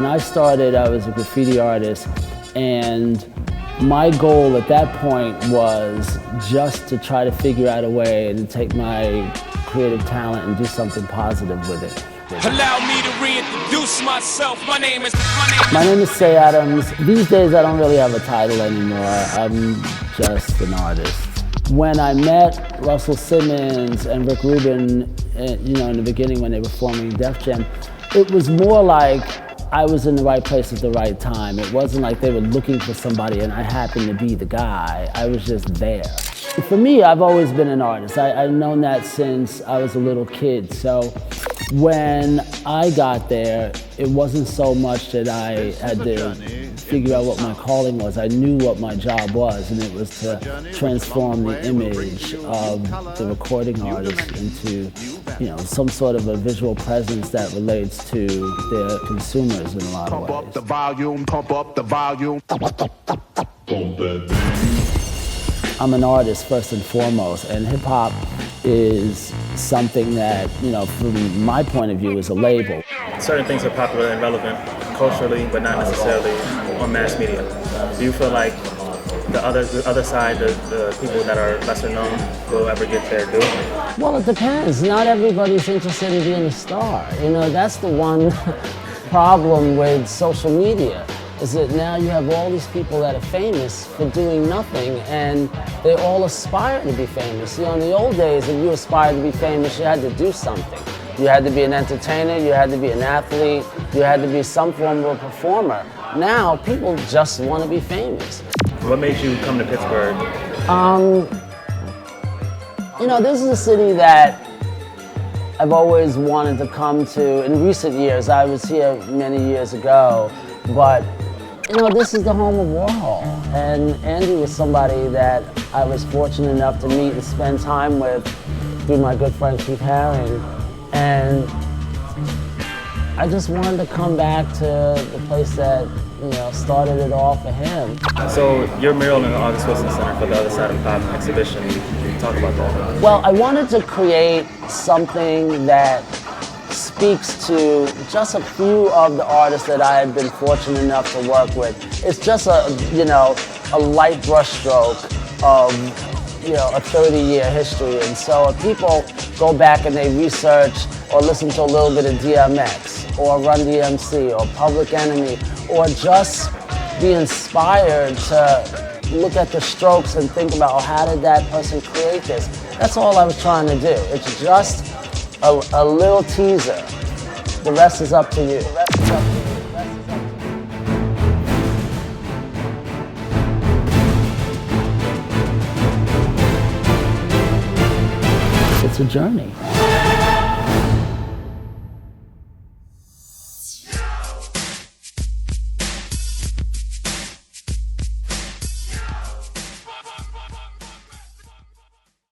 when I started, I was a graffiti artist, and my goal at that point was just to try to figure out a way to take my creative talent and do something positive with it. Allow me to reintroduce myself. My name is Cey Adams. These days I don't really have a title anymore. I'm just an artist. When I met Russell Simmons and Rick Rubin, in the beginning when they were forming Def Jam, it was more like I was in the right place at the right time. It wasn't like they were looking for somebody and I happened to be the guy. I was just there. For me, I've always been an artist. I've known that since I was a little kid. So when I got there, it wasn't so much that I had to figure out what my calling was. I knew what my job was, and it was to transform the image of the recording artist into, some sort of a visual presence that relates to their consumers in a lot of ways. Pump up the volume, pump up the volume. I'm an artist first and foremost, and hip hop is something that, from my point of view, is a label. Certain things are popular and relevant culturally, but not necessarily on mass media. Do you feel like the other side, the people that are lesser known, will ever get their due? Well, it depends. Not everybody's interested in being a star. That's the one problem with social media, is that now you have all these people that are famous for doing nothing, and they all aspire to be famous. In the old days, if you aspired to be famous, you had to do something. You had to be an entertainer, you had to be an athlete, you had to be some form of a performer. Now, people just want to be famous. What made you come to Pittsburgh? This is a city that I've always wanted to come to. In recent years, I was here many years ago, but this is the home of Warhol, and Andy was somebody that I was fortunate enough to meet and spend time with through my good friend Keith Haring, and I just wanted to come back to the place that started it all for him. So your mural in the August Wilson Center for the Other Side of Pop exhibition, talk about that. Well, I wanted to create something that speaks to just a few of the artists that I have been fortunate enough to work with. It's just a light brush stroke of a 30-year history. And so if people go back and they research or listen to a little bit of DMX or Run DMC or Public Enemy, or just be inspired to look at the strokes and think about, how did that person create this? That's all I was trying to do. It's just a little teaser. The rest is up to you. It's a journey.